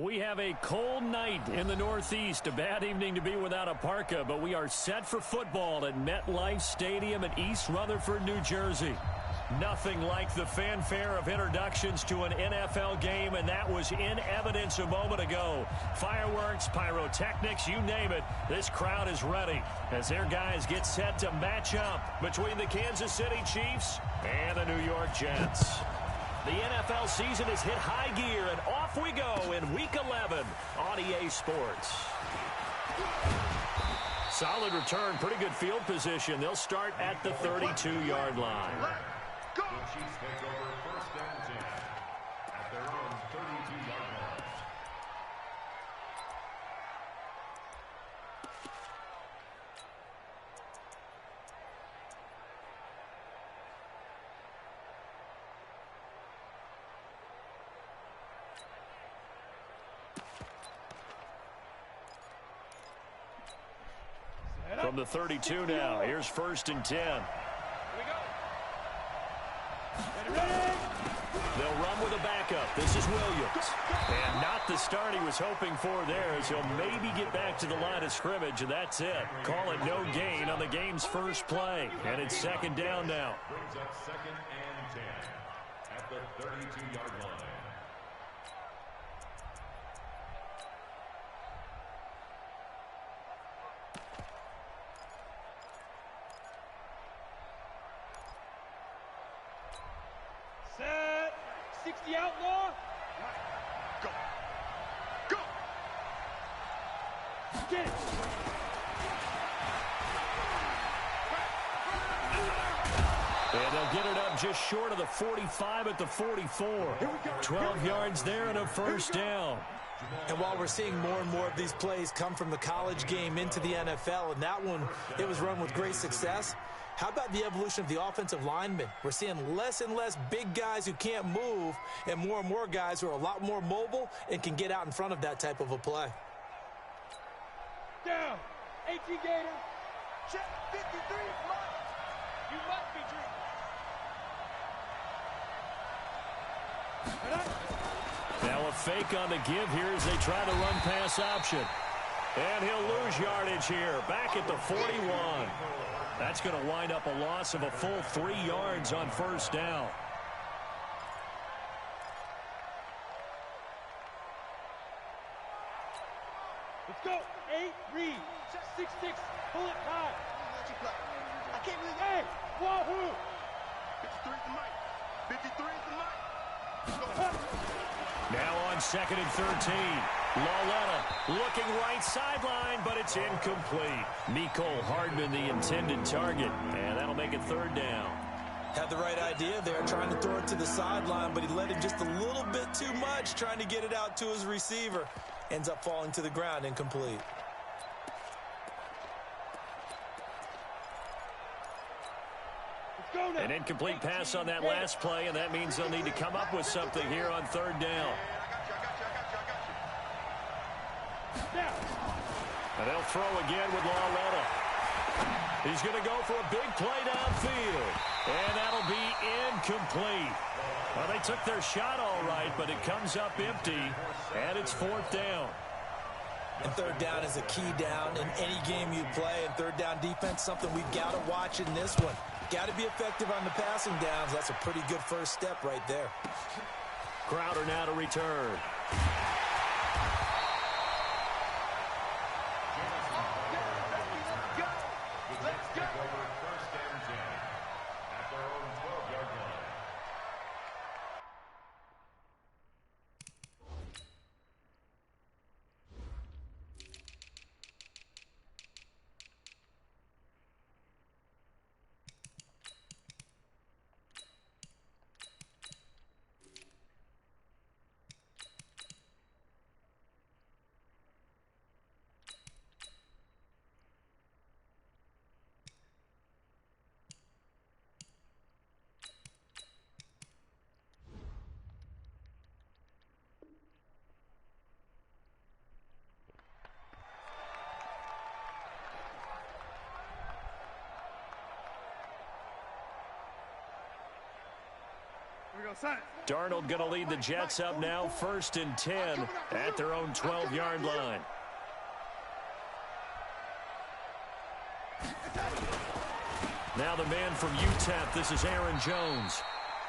We have a cold night in the Northeast. A bad evening to be without a parka, but we are set for football at MetLife Stadium in East Rutherford, New Jersey. Nothing like the fanfare of introductions to an NFL game, and that was in evidence a moment ago. Fireworks, pyrotechnics, you name it. This crowd is ready as their guys get set to match up between the Kansas City Chiefs and the New York Jets. The NFL season has hit high gear, and off we go in Week 11 on EA Sports. Solid return, pretty good field position. They'll start at the 32-yard line. The Chiefs take over first and 10 at their own 32-yard line. From the 32 now, here's first and 10. They'll run with a backup. This is Williams. And not the start he was hoping for there, as he'll maybe get back to the line of scrimmage, and that's it. Call it no gain on the game's first play. And it's second down now. Brings up second and 10 at the 32-yard line. Set. 60 outlaw. Go. Go. Get it. And they'll get it up just short of the 45 at the 44. 12 yards there and a first down. And while we're seeing more and more of these plays come from the college game into the NFL, and that one, it was run with great success, how about the evolution of the offensive linemen? We're seeing less and less big guys who can't move and more guys who are a lot more mobile and can get out in front of that type of a play. Down. 18 Gator. Check 53. You must be dreaming. Now a fake on the give here as they try to run pass option. And he'll lose yardage here, back at the 41. That's going to wind up a loss of a full 3 yards on first down. Let's go. 8, read. 6-6, pull it high. I can't believe it. Hey, wahoo. 53 is the mic. 53 is the mic. Now on second and 13. Lauletta looking right sideline, but it's incomplete. Mecole Hardman, the intended target, and that'll make it third down. Had the right idea there, trying to throw it to the sideline, but he let him just a little bit too much, trying to get it out to his receiver. Ends up falling to the ground, incomplete. An incomplete pass on that last play, and that means they'll need to come up with something here on third down. And they'll throw again with Lauletta. He's going to go for a big play downfield, and that'll be incomplete. Well, they took their shot all right, but it comes up empty, and it's fourth down. And third down is a key down in any game you play, and third down defense, something we've got to watch in this one. Got to be effective on the passing downs. That's a pretty good first step right there. Crowder now to return. Darnold going to lead the Jets up now, 1st and 10 at their own 12-yard line. Now the man from UTEP, this is Aaron Jones.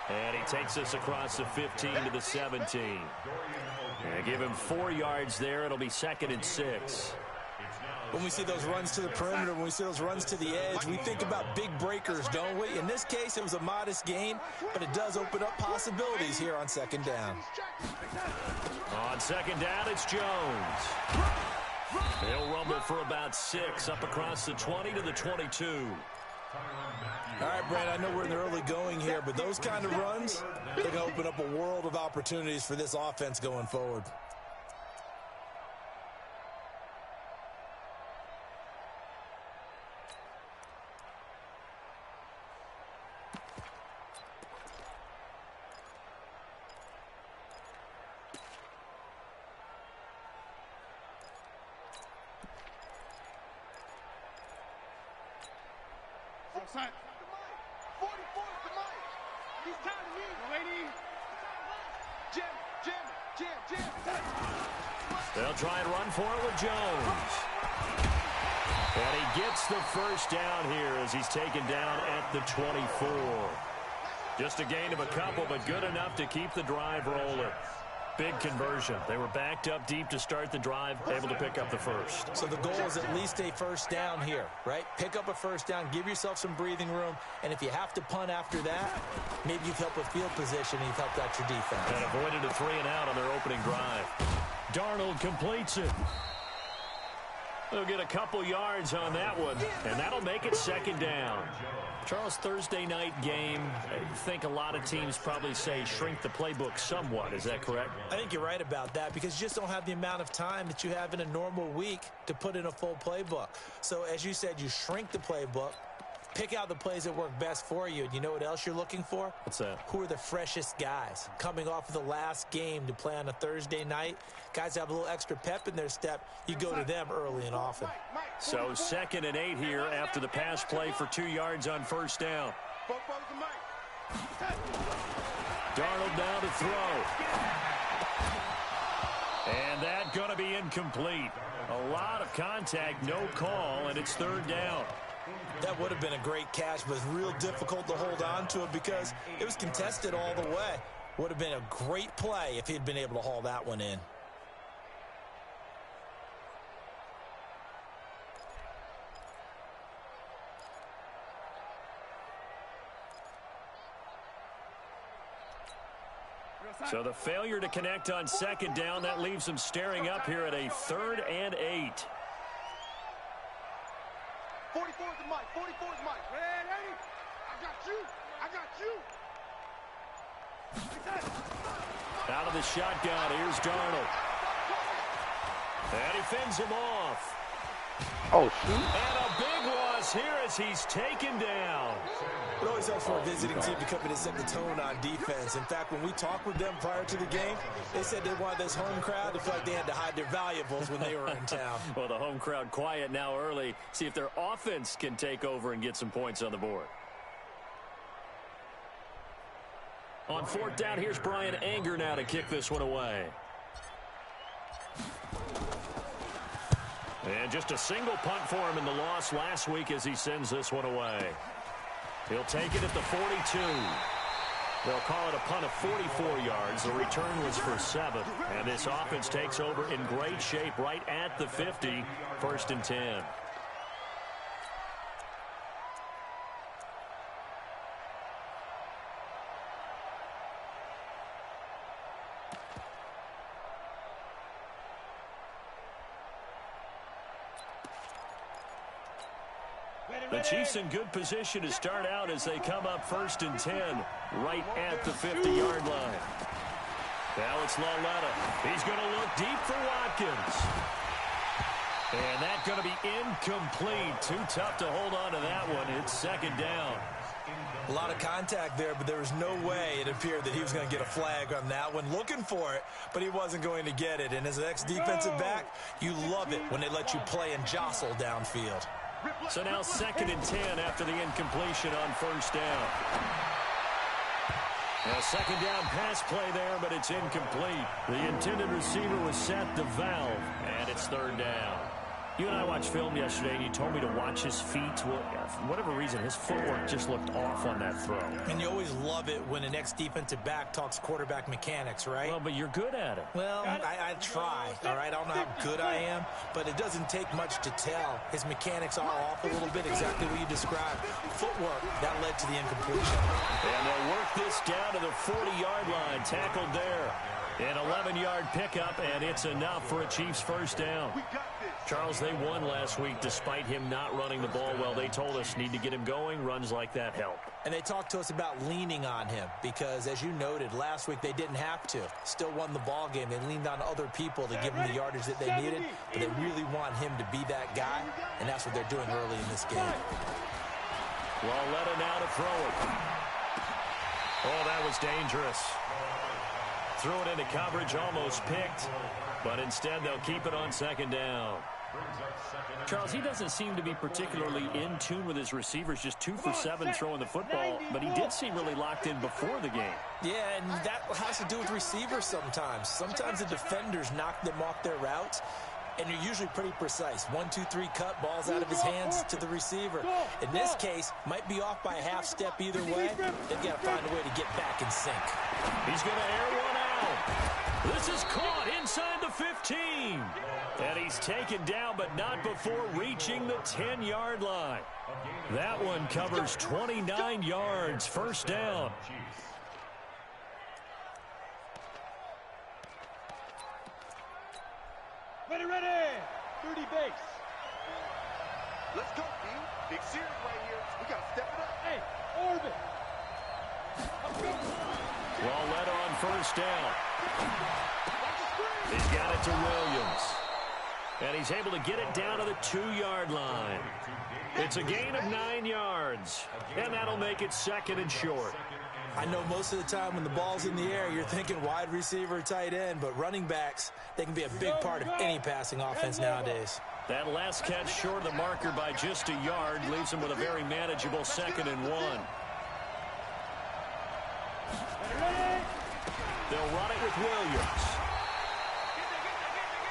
And he takes us across the 15 to the 17. And give him 4 yards there. It'll be 2nd and 6. When we see those runs to the perimeter, when we see those runs to the edge, we think about big breakers, don't we? In this case, it was a modest gain, but it does open up possibilities here on 2nd down. On 2nd down, it's Jones. He'll rumble for about 6 up across the 20 to the 22. All right, Brandon, I know we're in the early going here, but those kind of runs, they're going to open up a world of opportunities for this offense going forward. They'll try and run for it with Jones. And he gets the 1st down here as he's taken down at the 24. Just a gain of a couple, but good enough to keep the drive rolling. Big conversion. They were backed up deep to start the drive, able to pick up the 1st. So the goal is at least a 1st down here, right? Pick up a 1st down, give yourself some breathing room, and if you have to punt after that, maybe you've helped with field position and you've helped out your defense. And avoided a 3 and out on their opening drive. Darnold completes it. They'll get a couple yards on that one, and that'll make it 2nd down. Charles, Thursday night game, I think a lot of teams probably say shrink the playbook somewhat. Is that correct? I think you're right about that because you just don't have the amount of time that you have in a normal week to put in a full playbook. So as you said, you shrink the playbook, pick out the plays that work best for you. And you know what else you're looking for? What's that? Who are the freshest guys coming off of the last game to play on a Thursday night? Guys have a little extra pep in their step. You go to them early and often. So 2nd and 8 here after the pass play for 2 yards on 1st down. Darnold now to throw. And that going to be incomplete. A lot of contact, no call, and it's 3rd down. That would have been a great catch, but it's real difficult to hold on to it because it was contested all the way. Would have been a great play if he'd been able to haul that one in. So the failure to connect on 2nd down, that leaves them staring up here at a 3rd and 8. 44 is the mic. 44 is the mic. Ready? I got you. I got you. Out of the shotgun, here's Darnold. And he fends him off. Oh, shoot. And a big loss here as he's taken down. It always helps for a visiting team to come in and set the tone on defense. In fact, when we talked with them prior to the game, they said they wanted this home crowd to feel like they had to hide their valuables when they were in town. Well, the home crowd quiet now early. See if their offense can take over and get some points on the board. On 4th down, here's Brian Anger now to kick this one away. And just a single punt for him in the loss last week as he sends this one away. He'll take it at the 42. They'll call it a punt of 44 yards. The return was for 7. And this offense takes over in great shape right at the 50. 1st and 10. The Chiefs in good position to start out as they come up 1st and 10 right at the 50-yard line. Now it's Laletta. He's going to look deep for Watkins. And that's going to be incomplete. Too tough to hold on to that one. It's 2nd down. A lot of contact there, but there was no way it appeared that he was going to get a flag on that one. Looking for it, but he wasn't going to get it. And as an ex-defensive back, you love it when they let you play and jostle downfield. So now 2nd and 10 after the incompletion on 1st down. A second down pass play there, but it's incomplete. The intended receiver was set to Valve, and it's third down. You and I watched film yesterday, and you told me to watch his feet. Well, for whatever reason, his footwork just looked off on that throw. And you always love it when an ex-defensive back talks quarterback mechanics, right? Well, but you're good at it. Well, I try, all right? I don't know how good I am, but it doesn't take much to tell. His mechanics are off a little bit, exactly what you described. Footwork, that led to the incompletion. And they'll work this down to the 40-yard line, tackled there. An 11-yard pickup, and it's enough for a Chiefs first down. Charles, they won last week despite him not running the ball well. They told us need to get him going. Runs like that help. And they talked to us about leaning on him because, as you noted, last week they didn't have to. Still won the ball game. They leaned on other people to give them the yardage that they needed, but they really want him to be that guy, and that's what they're doing early in this game. Walletta now to throw it. Oh, that was dangerous. Threw it into coverage, almost picked, but instead they'll keep it on second down. Charles, he doesn't seem to be particularly in tune with his receivers, just 2 for 7 throwing the football, but he did seem really locked in before the game. Yeah, and that has to do with receivers sometimes. Sometimes the defenders knock them off their routes, and you're usually pretty precise. 1, 2, 3 cut, balls out of his hands to the receiver. In this case, might be off by a half step either way. They've got to find a way to get back in sync. He's going to air one out. This is caught inside the 15. And he's taken down, but not before reaching the 10-yard line. That one covers 29 yards. First down. Ready, 30 base. Let's go, D. Big series right here. We got to step it up. Hey, orbit. Walletta on first down. He's got it to Williams. And he's able to get it down to the 2-yard line. It's a gain of 9 yards. And that'll make it second and short. I know most of the time when the ball's in the air, you're thinking wide receiver, tight end, but running backs, they can be a big part of any passing offense nowadays. That last catch short of the marker by just a yard leaves him with a very manageable 2nd and 1. They'll run it with Williams.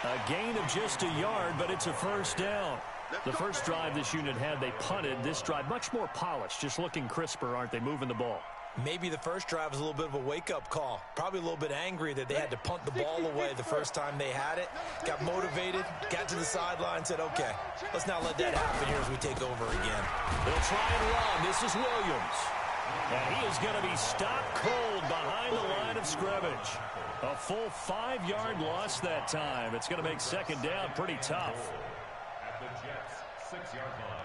A gain of just a yard, but it's a first down. The first drive this unit had, they punted. This drive, much more polished, just looking crisper, aren't they, moving the ball? Maybe the first drive was a little bit of a wake-up call. Probably a little bit angry that they had to punt the ball away the first time they had it. Got motivated, got to the sideline, said, okay, let's not let that happen here as we take over again. They'll try and run. This is Williams. And he is going to be stopped cold behind the line of scrimmage. A full 5-yard loss that time. It's going to make second down pretty tough. At the Jets' 6-yard line.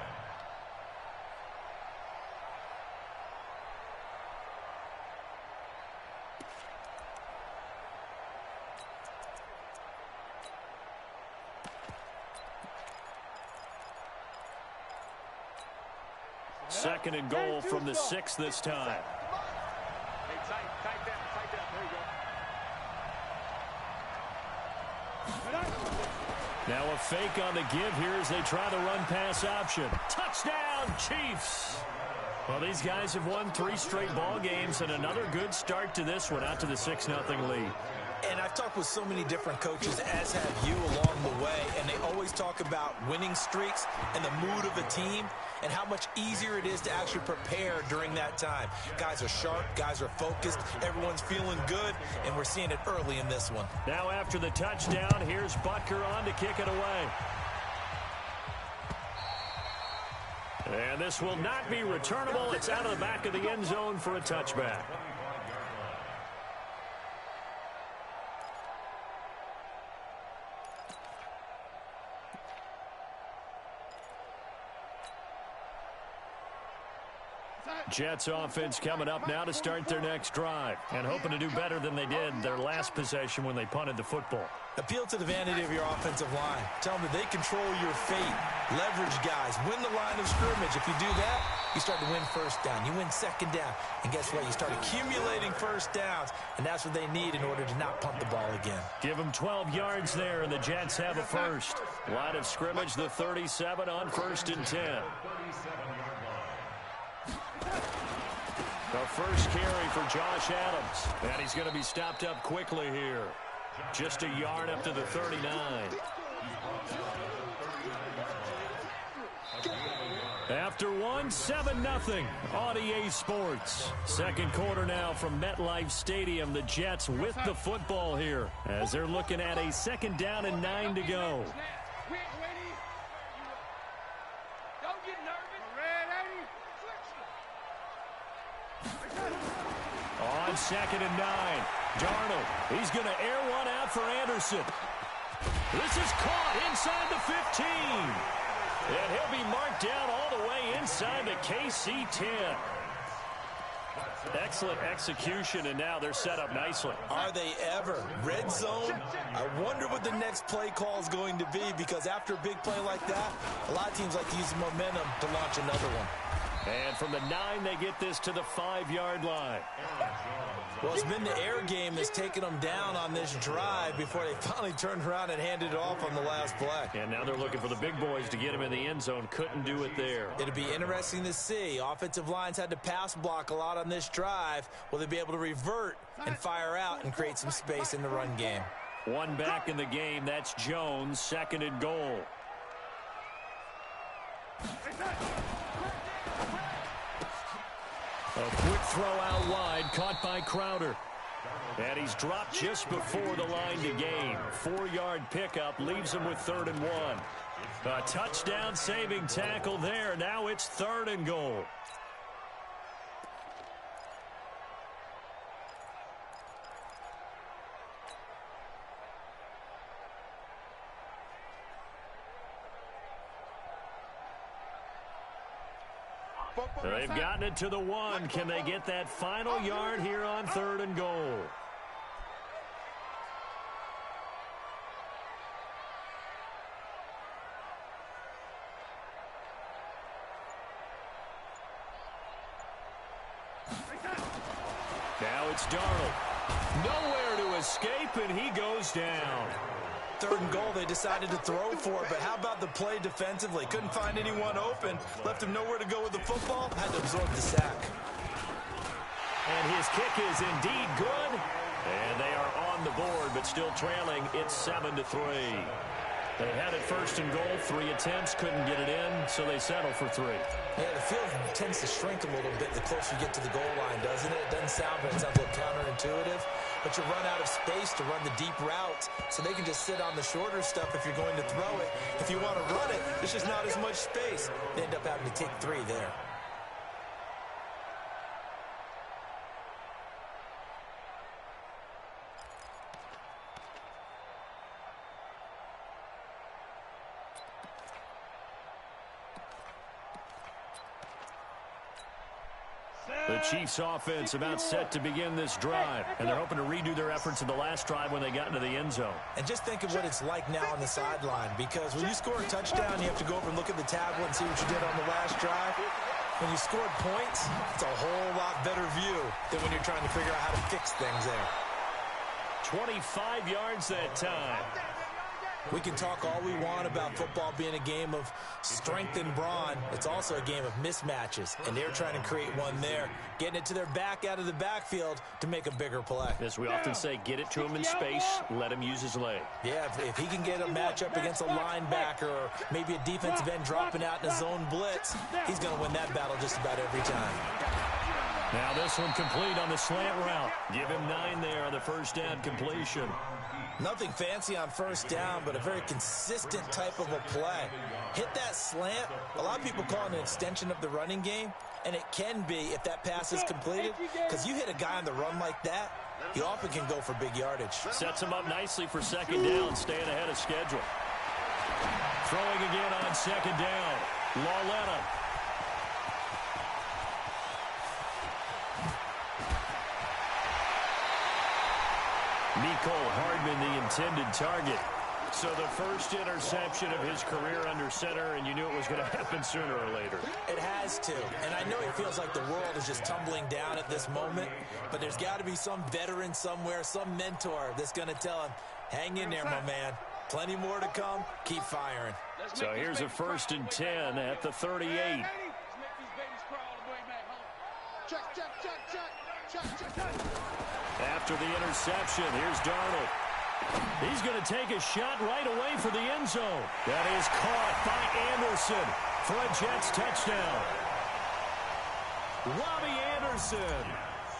Second and goal from the 6 this time. Hey, tight down. There you go. Now a fake on the give here as they try the run-pass option. Touchdown, Chiefs! Well, these guys have won 3 straight ball games, and another good start to this one, out to the 6-0 lead. And I've talked with so many different coaches, as have you, along the way, and they always talk about winning streaks and the mood of a team and how much easier it is to actually prepare during that time. Guys are sharp, guys are focused, everyone's feeling good, and we're seeing it early in this one. Now after the touchdown, here's Butker on to kick it away. And this will not be returnable. It's out of the back of the end zone for a touchback. Jets offense coming up now to start their next drive and hoping to do better than they did their last possession when they punted the football. Appeal to the vanity of your offensive line. Tell them that they control your fate. Leverage guys. Win the line of scrimmage. If you do that, you start to win first down. You win second down. And guess what? You start accumulating first downs. And that's what they need in order to not punt the ball again. Give them 12 yards there, and the Jets have a first. Line of scrimmage, the 37 on 1st and 10. The first carry for Josh Adams. And he's going to be stopped up quickly here. Just a yard up to the 39. After 7-0 on EA Sports. Second quarter now from MetLife Stadium. The Jets with the football here as they're looking at a 2nd down and 9 to go. On 2nd and 9, Darnold. He's going to air one out for Anderson. This is caught inside the 15. And he'll be marked down all the way inside the KC 10. Excellent execution, and now they're set up nicely. Are they ever? Red zone? I wonder what the next play call is going to be, because after a big play like that, a lot of teams like to use the momentum to launch another one. And from the 9, they get this to the 5-yard line. Well, it's been the air game that's taken them down on this drive before they finally turned around and handed it off on the last play. And now they're looking for the big boys to get him in the end zone. Couldn't do it there. It'll be interesting to see. Offensive lines had to pass block a lot on this drive. Will they be able to revert and fire out and create some space in the run game? One back in the game. That's Jones. 2nd and goal. A quick throw out wide, caught by Crowder. And he's dropped just before the line to gain. 4-yard pickup leaves him with 3rd and 1. A touchdown saving tackle there. Now it's 3rd and goal. They've gotten it to the 1. Can they get that final yard here on 3rd and goal? Now it's Darnold. Nowhere to escape, and he goes down. 3rd and goal, they decided to throw for it, but how about the play defensively? Couldn't find anyone open, left him nowhere to go with the football, had to absorb the sack. And his kick is indeed good, and they are on the board, but still trailing. It's 7-3. They had it 1st and goal, 3 attempts, couldn't get it in, so they settle for 3. Yeah, the field tends to shrink a little bit the closer you get to the goal line, doesn't it? It doesn't sound, but it sounds a little counterintuitive. But you run out of space to run the deep route, so they can just sit on the shorter stuff if you're going to throw it. If you want to run it, there's just not as much space. They end up having to take 3 there. The Chiefs offense about set to begin this drive, and they're hoping to redo their efforts in the last drive when they got into the end zone. And just think of what it's like now on the sideline, because when you score a touchdown, you have to go over and look at the tablet and see what you did on the last drive. When you scored points, it's a whole lot better view than when you're trying to figure out how to fix things there. 25 yards that time. We can talk all we want about football being a game of strength and brawn. It's also a game of mismatches, and they're trying to create one there, getting it to their back out of the backfield to make a bigger play. As we often say, get it to him in space, let him use his leg. Yeah, if he can get a matchup against a linebacker or maybe a defensive end dropping out in a zone blitz, he's going to win that battle just about every time. Now this one complete on the slant route. Give him 9 there on the first down completion. Nothing fancy on first down, but a very consistent type of a play. Hit that slant. A lot of people call it an extension of the running game, and it can be if that pass is completed, because you hit a guy on the run like that, he often can go for big yardage. Sets him up nicely for second down, staying ahead of schedule. Throwing again on second down. Lauletta. Mecole Hardman, the intended target. So the first interception of his career under center, and you knew it was going to happen sooner or later. It has to. And I know it feels like the world is just tumbling down at this moment, but there's got to be some veteran somewhere, some mentor that's going to tell him, hang in there, my man. Plenty more to come. Keep firing. So here's a 1st and 10 at the 38. After the interception, here's Darnold. He's going to take a shot right away for the end zone. That is caught by Anderson for a Jets touchdown. Robbie Anderson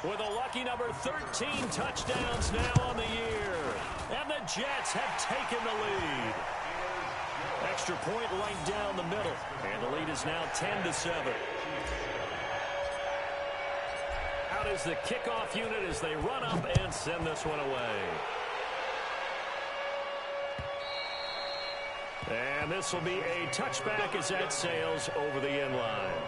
with a lucky number 13 touchdowns now on the year. And the Jets have taken the lead. Extra point right down the middle. And the lead is now 10-7. Out is the kickoff unit as they run up and send this one away. And this will be a touchback as that sails over the end line.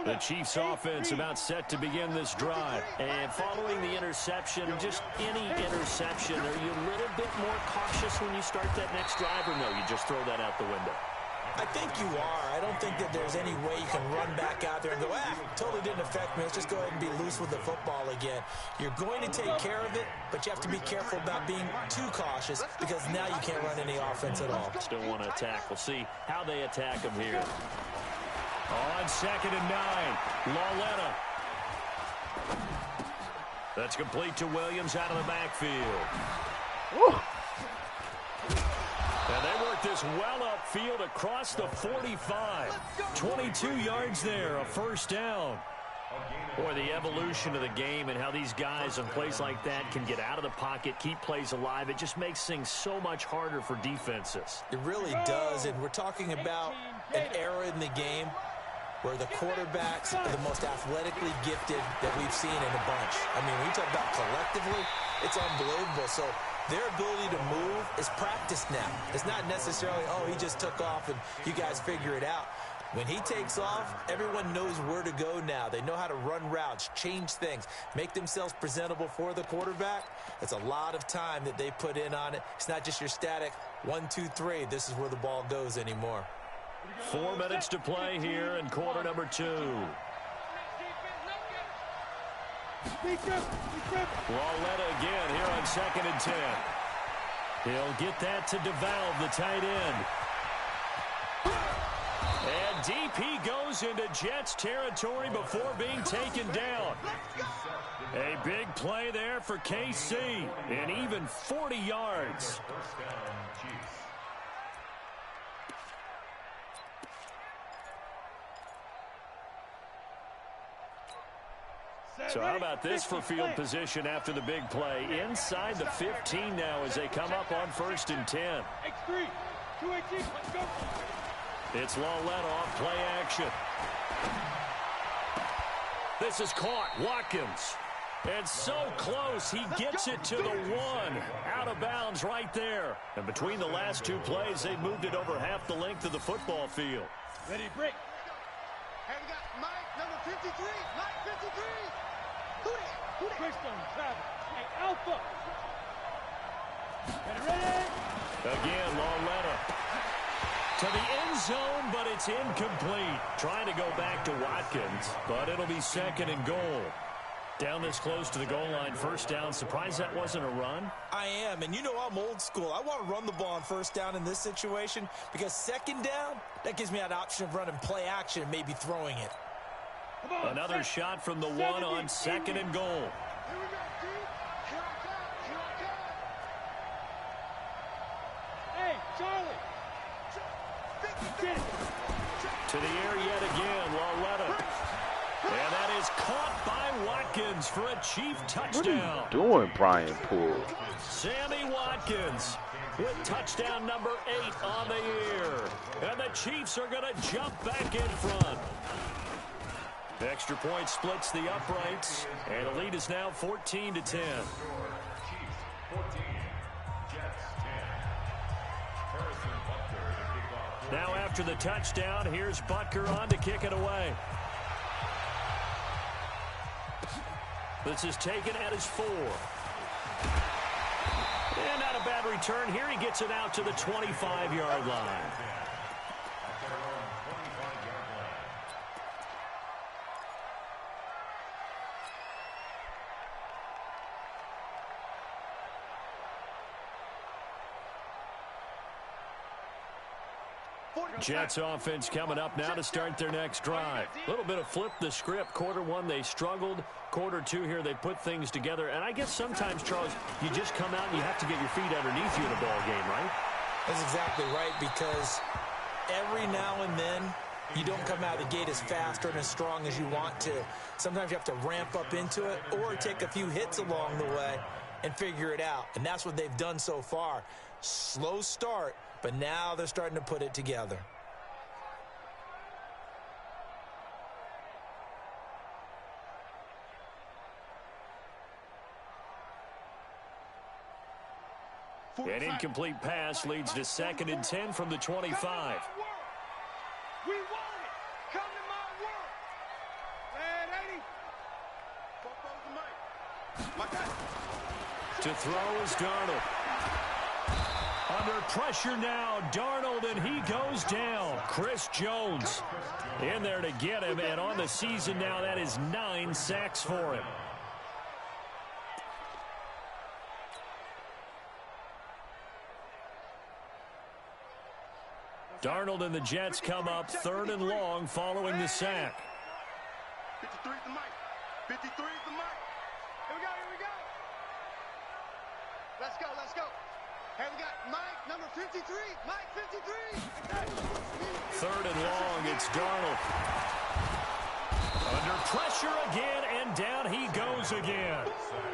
The Chiefs offense about set to begin this drive. And following the interception, just any interception, are you a little bit more cautious when you start that next drive, or no, you just throw that out the window? I think you are. I don't think that there's any way you can run back out there and go, totally didn't affect me. Let's just go ahead and be loose with the football again. You're going to take care of it, but you have to be careful about being too cautious because now you can't run any offense at all. Still want to attack. We'll see how they attack them here. On 2nd and 9, Lauletta. That's complete to Williams out of the backfield. Woo. And they work this well upfield across the 45. 22 yards there, a first down. Boy, the evolution of the game and how these guys on plays like that can get out of the pocket, keep plays alive, it just makes things so much harder for defenses. It really does, and we're talking about an era in the game where the quarterbacks are the most athletically gifted that we've seen in a bunch. I mean, when you talk about collectively, it's unbelievable. So their ability to move is practiced now. It's not necessarily, oh, he just took off and you guys figure it out. When he takes off, everyone knows where to go now. They know how to run routes, change things, make themselves presentable for the quarterback. That's a lot of time that they put in on it. It's not just your static 1, 2, 3. This is where the ball goes anymore. 4 minutes to play here in quarter number 2. Lauletta again here on 2nd and 10. He'll get that to DeValve, the tight end. And deep he goes into Jets territory before being taken down. A big play there for KC, and even 40 yards. So how about this for field position after the big play? Inside the 15 now as they come up on 1st and 10. X3, 218, let's go. It's Lauletta off play action. This is caught. Watkins. And so close, he gets it to the 1. Out of bounds right there. And between the last 2 plays, they moved it over half the length of the football field. Ready, break. And we got Mike, number 53. Mike, 53. Who that? Christian, Travis. Hey, Alpha. Ready? Again, Lauletta. To the end zone, but it's incomplete. Trying to go back to Watkins, but it'll be 2nd and goal. Down this close to the goal line, first down. Surprised that wasn't a run? I am, and you know I'm old school. I want to run the ball on 1st down in this situation because 2nd down, that gives me an option of running play action and maybe throwing it. Another shot from the 1 on 2nd and goal. Here we go, dude. Here I come. Hey, Charlie. To the air yet again, Lauletta. And that is caught by Watkins for a Chief touchdown. What are you doing, Brian Poole? Sammy Watkins with touchdown number 8 on the year. And the Chiefs are going to jump back in front. The extra point splits the uprights, and the lead is now 14-10. Chiefs 14, Jets 10. Now after the touchdown, here's Butker on to kick it away. This is taken at his 4. And not a bad return here. He gets it out to the 25-yard line. Jets offense coming up now to start their next drive. A little bit of flip the script. Quarter one, they struggled. Quarter two here, they put things together. And I guess sometimes, Charles, you just come out and you have to get your feet underneath you in a ball game, right? That's exactly right, because every now and then you don't come out of the gate as fast or as strong as you want to. Sometimes you have to ramp up into it or take a few hits along the way and figure it out. And that's what they've done so far. Slow start, but now they're starting to put it together. An incomplete pass leads to 2nd and 10 from the 25. We want it. Come to my work. Man, 80. To throw is Darnold. Under pressure now, Darnold, and he goes down. Chris Jones in there to get him, and on the season now, that is 9 sacks for him. Darnold and the Jets come up 3rd and long following the sack. 53 is the mic. 53 is the mic. Here we go. Let's go. Hey, we got Mike, number 53. Mike, 53. 3rd and long, it's Darnold. Under pressure again, and down he goes again.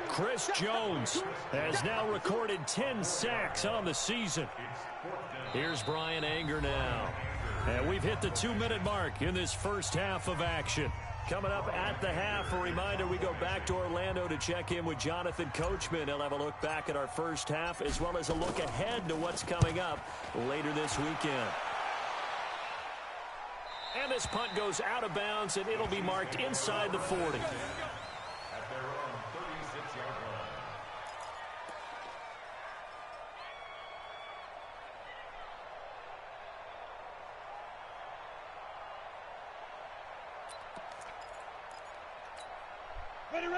Chris Jones has now recorded 10 sacks on the season. Here's Brian Anger now. And we've hit the 2-minute mark in this first half of action. Coming up at the half, a reminder, we go back to Orlando to check in with Jonathan Coachman. He'll have a look back at our first half as well as a look ahead to what's coming up later this weekend. And this punt goes out of bounds, and it'll be marked inside the 40. At their own 36-yard line.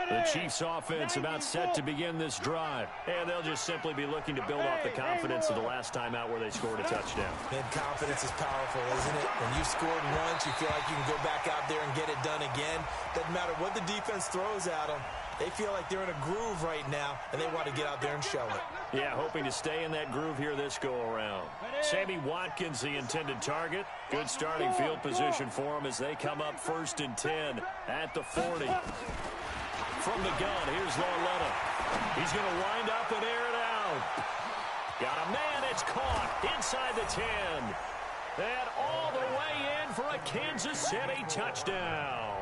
The Chiefs offense about set to begin this drive. And they'll just simply be looking to build off the confidence of the last time out where they scored a touchdown. And confidence is powerful, isn't it? When you've scored once, you feel like you can go back out there and get it done again. Doesn't matter what the defense throws at them. They feel like they're in a groove right now, and they want to get out there and show it. Yeah, hoping to stay in that groove here this go-around. Sammy Watkins, the intended target. Good starting field position for him as they come up 1st and 10 at the 40. From the gun, here's Lauletta. He's going to wind up and air it out. Got a man, it's caught inside the 10. And all the way in for a Kansas City touchdown.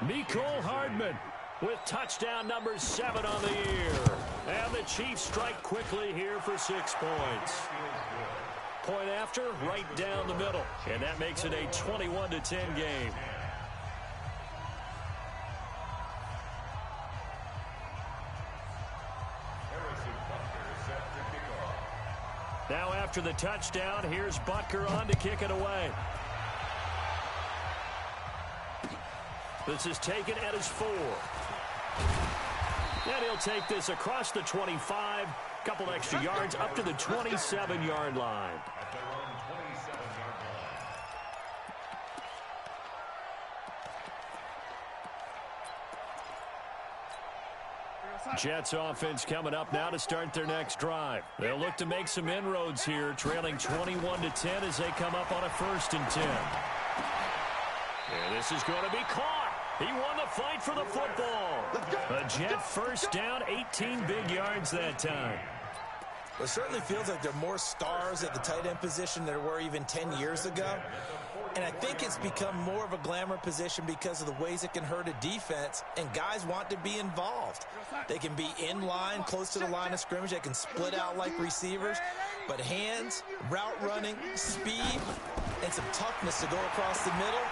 Mecole Hardman with touchdown number 7 on the year. And the Chiefs strike quickly here for 6 points. Point after, right down the middle. And that makes it a 21-10 game. Now after the touchdown, here's Butker on to kick it away. This is taken at his 4. And he'll take this across the 25, couple extra yards up to the 27-yard line. At their own 27-yard line. Jets offense coming up now to start their next drive. They'll look to make some inroads here, trailing 21-10 as they come up on a 1st and 10. And this is going to be caught. He won the fight for the football. A Jet first down, 18 big yards that time. It certainly feels like there are more stars at the tight end position than there were even 10 years ago. And I think it's become more of a glamour position because of the ways it can hurt a defense, and guys want to be involved. They can be in line, close to the line of scrimmage. They can split out like receivers. But hands, route running, speed, and some toughness to go across the middle,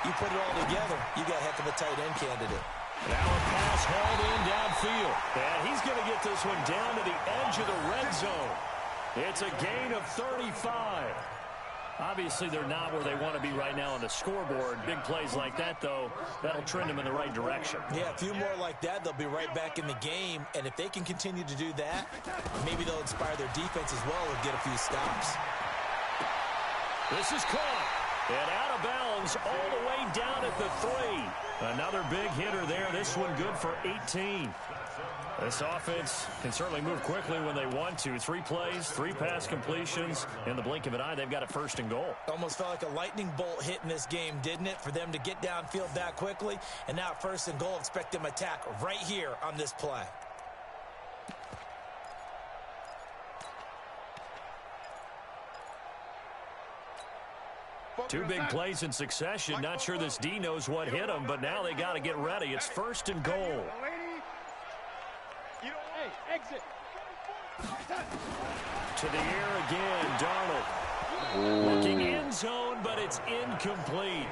you put it all together, you got a heck of a tight end candidate. Now a pass hauled in downfield. And he's going to get this one down to the edge of the red zone. It's a gain of 35. Obviously, they're not where they want to be right now on the scoreboard. Big plays like that, though, that'll trend them in the right direction. Yeah, a few more like that, they'll be right back in the game. And if they can continue to do that, maybe they'll inspire their defense as well and get a few stops. This is caught. And out of bounds all the way down at the 3. Another big hitter there. This one good for 18. This offense can certainly move quickly when they want to. 3 plays, 3 pass completions. In the blink of an eye, they've got a 1st and goal. Almost felt like a lightning bolt hit in this game, didn't it? For them to get downfield that quickly. And now 1st and goal, expect them to attack right here on this play. Two big plays in succession. Not sure this D knows what hit him, but now they got to get ready. It's 1st and goal. Hey, exit. To the air again, Darnold. Looking end zone, but it's incomplete.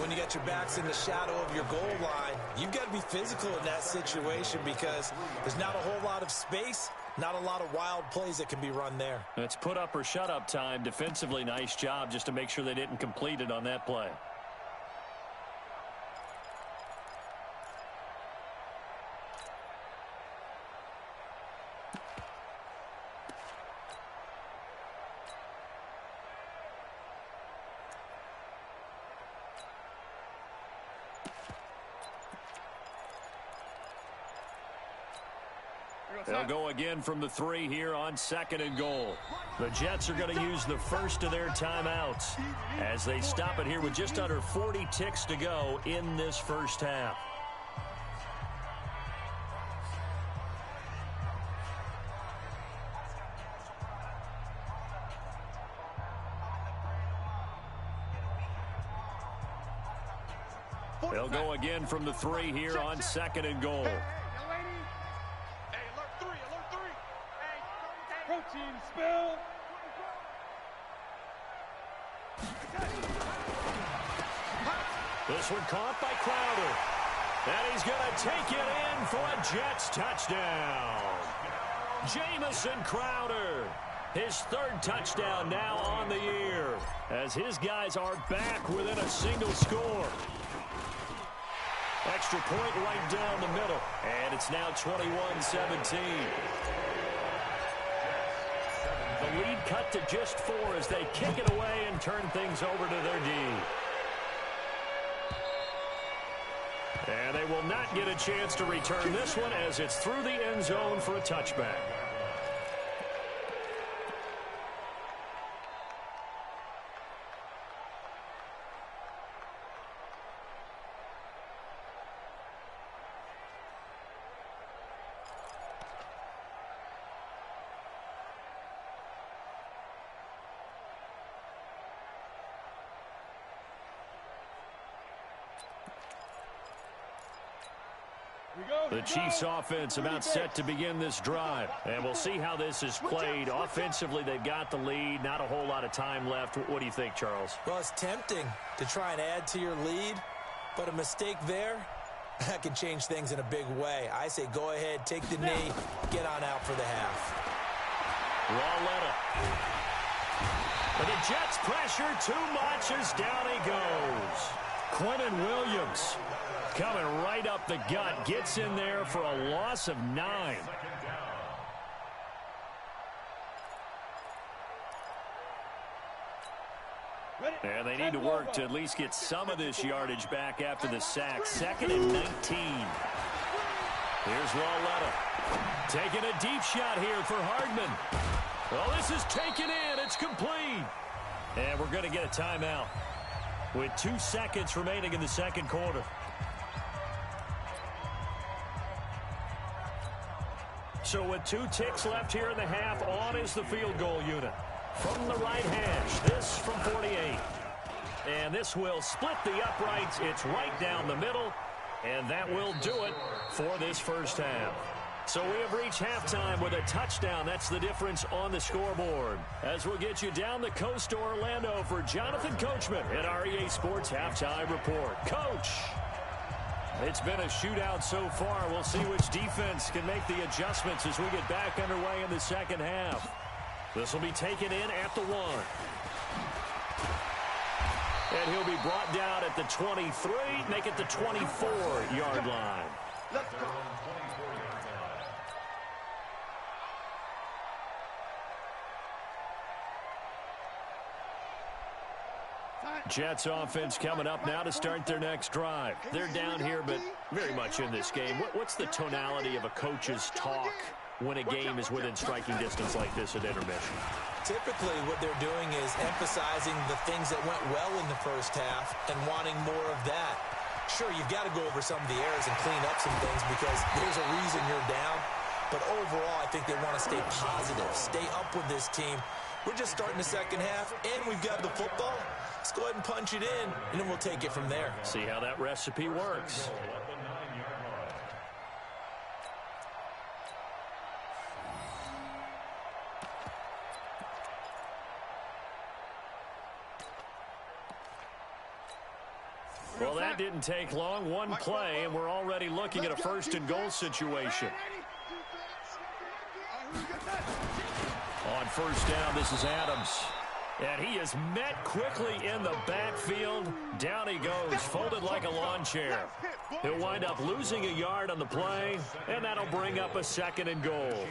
When you got your backs in the shadow of your goal line, you've got to be physical in that situation because there's not a whole lot of space, not a lot of wild plays that can be run there. It's put up or shut up time. Defensively, nice job just to make sure they didn't complete it on that play. They'll go again from the 3 here on 2nd and goal. The Jets are going to use the first of their timeouts as they stop it here with just under 40 ticks to go in this first half. They'll go again from the 3 here on 2nd and goal. Protein spill. This one caught by Crowder. And he's going to take it in for a Jets touchdown. Jamison Crowder. His 3rd touchdown now on the year as his guys are back within a single score. Extra point right down the middle. And it's now 21-17. The lead cut to just 4 as they kick it away and turn things over to their D. And they will not get a chance to return this one as it's through the end zone for a touchback. The Chiefs offense about set to begin this drive. And we'll see how this is played. Offensively, they've got the lead. Not a whole lot of time left. What do you think, Charles? Well, it's tempting to try and add to your lead, but a mistake there, that can change things in a big way. I say go ahead, take the knee, get on out for the half. Walletta. But the Jets pressure too much as down he goes. Quentin Williams coming right up the gut, gets in there for a loss of 9. And they need to work to at least get some of this yardage back after the sack. 2nd and 19. Here's Walletta. Taking a deep shot here for Hardman. Well, this is taken in. It's complete. And we're going to get a timeout with 2 seconds remaining in the second quarter. So with 2 ticks left here in the half, on is the field goal unit. From the right hash, this from 48. And this will split the uprights. It's right down the middle. And that will do it for this first half. So we have reached halftime with a touchdown. That's the difference on the scoreboard. As we'll get you down the coast to Orlando for Jonathan Coachman at our EA Sports Halftime Report. Coach, it's been a shootout so far. We'll see which defense can make the adjustments as we get back underway in the second half. This will be taken in at the 1. And he'll be brought down at the 23, make it the 24-yard line. Let's go. Jets offense coming up now to start their next drive. They're down here, but very much in this game. What's the tonality of a coach's talk when a game is within striking distance like this at intermission? Typically, what they're doing is emphasizing the things that went well in the first half and wanting more of that. Sure, you've got to go over some of the errors and clean up some things because there's a reason you're down. But overall, I think they want to stay positive, stay up with this team. We're just starting the second half, and we've got the football. Let's go ahead and punch it in, and then we'll take it from there. See how that recipe works. Well, that didn't take long. One play, and we're already looking at a first-and-goal situation. On first down, this is Adams. And he is met quickly in the backfield. Down he goes, folded like a lawn chair. He'll wind up losing a yard on the play, and that'll bring up a second and goal.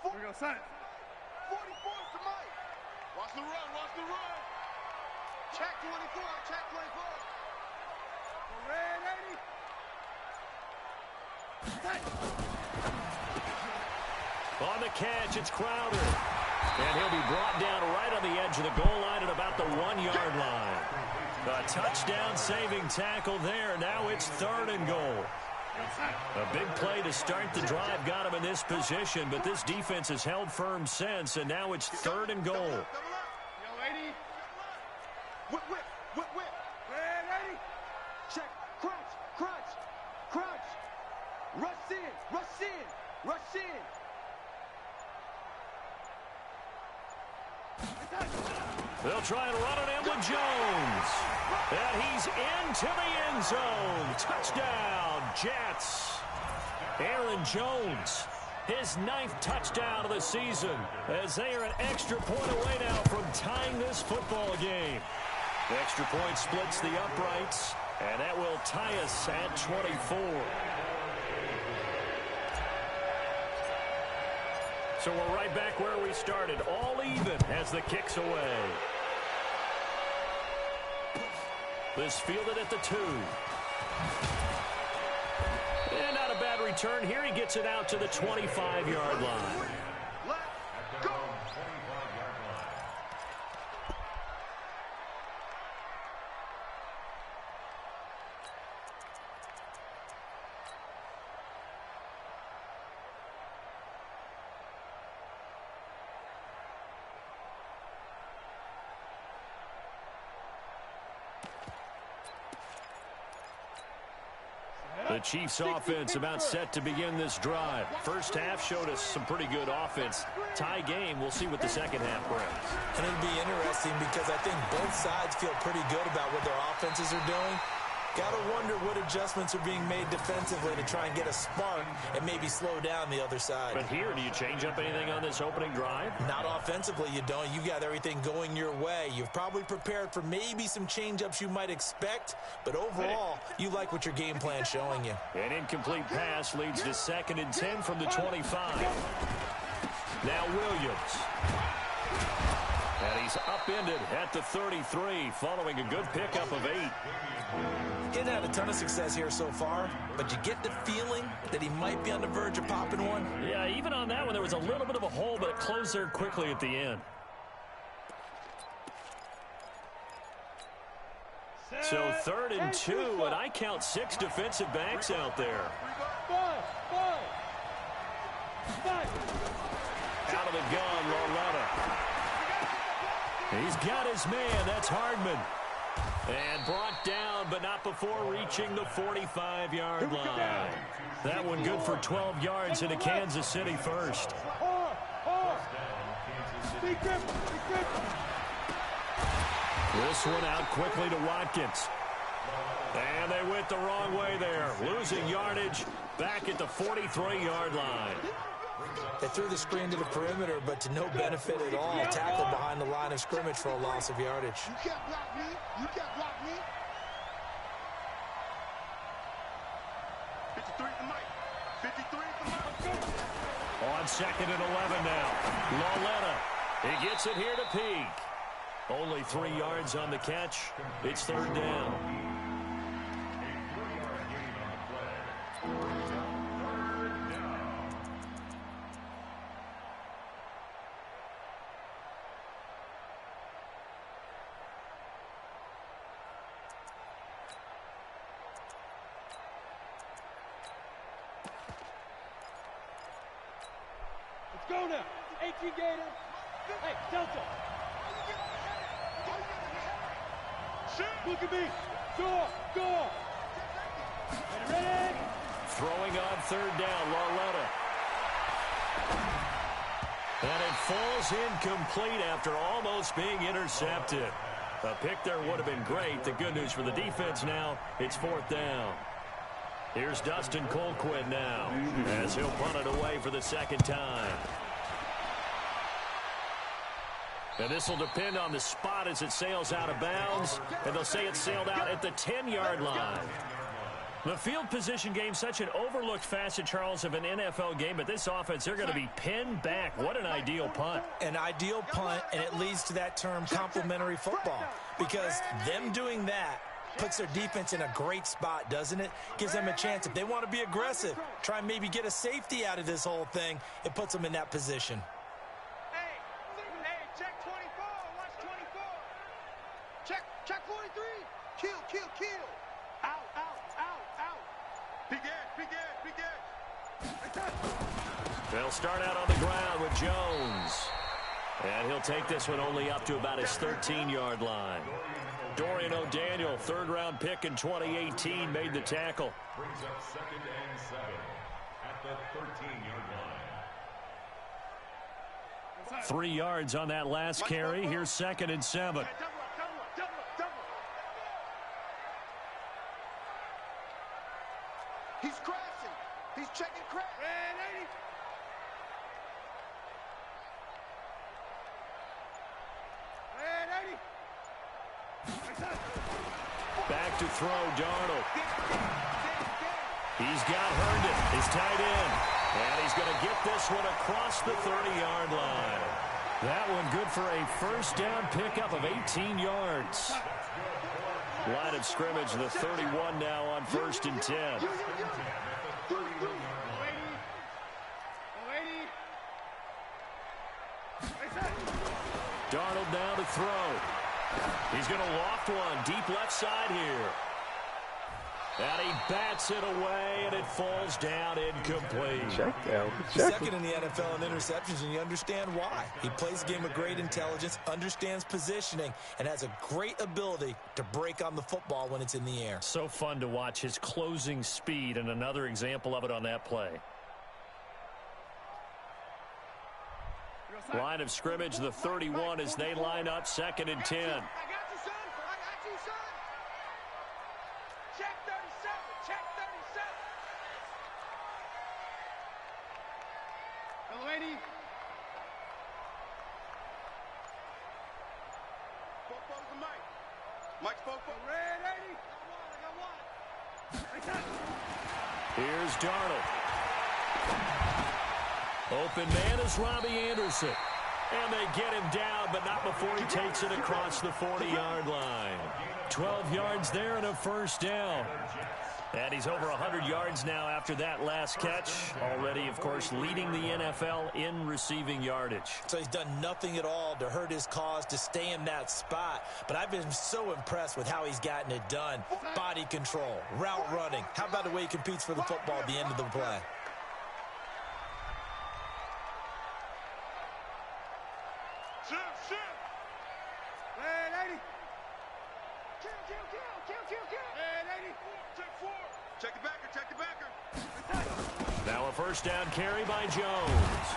Here we go, son. 44 to Mike. Watch the run, watch the run. Check 24, check 24. Red 80. On the catch, it's Crowder. And he'll be brought down right on the edge of the goal line at about the 1-yard line. A touchdown-saving tackle there. Now it's third and goal. A big play to start the drive got him in this position, but this defense has held firm since, and now it's third and goal. Yo, 80. Whip, whip, whip, whip. Red 80. Check, crunch, crunch, crunch. Rush in, rush in, rush in. They'll try and run it in with Jones. And he's into the end zone. Touchdown, Jets. Aaron Jones, his 9th touchdown of the season, as they are an extra point away now from tying this football game. The extra point splits the uprights, and that will tie us at 24. So we're right back where we started, all even as the kick's away. This fielded at the 2. And not a bad return here. He gets it out to the 25-yard line. Let's go. The Chiefs offense about set to begin this drive. First half showed us some pretty good offense. Tie game, we'll see what the second half brings. And it'll be interesting because I think both sides feel pretty good about what their offenses are doing. Got to wonder what adjustments are being made defensively to try and get a spark and maybe slow down the other side. But here, do you change up anything on this opening drive? Not offensively, you don't. You've got everything going your way. You've probably prepared for maybe some change-ups you might expect, but overall, you like what your game plan's showing you. An incomplete pass leads to 2nd and 10 from the 25. Now Williams. And he's upended at the 33, following a good pickup of 8. Didn't have a ton of success here so far, but you get the feeling that he might be on the verge of popping one. Yeah, even on that one, there was a little bit of a hole, but it closed there quickly at the end. So 3rd and 2, and I count 6 defensive backs out there. Out of the gun, Loretta. He's got his man. That's Hardman. And brought down, but not before reaching the 45-yard line. That one good for 12 yards into Kansas City first. This one out quickly to Watkins. And they went the wrong way there. Losing yardage back at the 43-yard line. They threw the screen to the perimeter, but to no benefit at all. Tackled behind the line of scrimmage for a loss of yardage. You can't block me. You can't block me. On 2nd and 11 now. Lauletta. He gets it here to Peak. Only 3 yards on the catch. It's 3rd down. Go now. 18 Gator. Hey, Delta. Look at me. Go. Ready? Throwing on 3rd down, Lauletta. And it falls incomplete after almost being intercepted. A pick there would have been great. The good news for the defense now, it's 4th down. Here's Dustin Colquitt now as he'll punt it away for the 2nd time. And this will depend on the spot as it sails out of bounds. And they'll say it sailed out at the 10-yard line. The field position game, such an overlooked facet, Charles, of an NFL game. But this offense, they're going to be pinned back. What an ideal punt. An ideal punt, and it leads to that term complementary football. Because them doing that puts their defense in a great spot, doesn't it? Gives them a chance. If they want to be aggressive, try and maybe get a safety out of this whole thing, it puts them in that position. Check 43. Kill. Out. Begin. They'll start out on the ground with Jones. And he'll take this one only up to about his 13-yard line. Dorian O'Daniel, 3rd-round pick in 2018, made the tackle. Brings up 2nd and 7 at the 13-yard line. 3 yards on that last carry. Here's 2nd and 7. He's crashing. He's checking crash. Back to throw, Darnold. He's got Herndon, his tight end. And he's going to get this one across the 30-yard line. That one good for a 1st down pickup of 18 yards. Line of scrimmage, the 31 now on 1st and 10. Darnold now to throw. He's going to loft one deep left side here. And he bats it away, and it falls down incomplete. Check down. Second in the NFL in interceptions, and you understand why. He plays a game of great intelligence, understands positioning, and has a great ability to break on the football when it's in the air. So fun to watch his closing speed, and another example of it on that play. Line of scrimmage, the 31 as they line up 2nd and 10. I got you, son. Check 37. Hello, lady. Fofo's the mic. Mike's Fofo. Red 80. I got one. Here's Darnold. Open man is Robbie Anderson. And they get him down, but not before he takes it across the 40-yard line. 12 yards there and a 1st down. And he's over 100 yards now after that last catch. Already, of course, leading the NFL in receiving yardage. So he's done nothing at all to hurt his cause, to stay in that spot. But I've been so impressed with how he's gotten it done. Body control, route running. How about the way he competes for the football at the end of the play? Now a 1st down carry by Jones.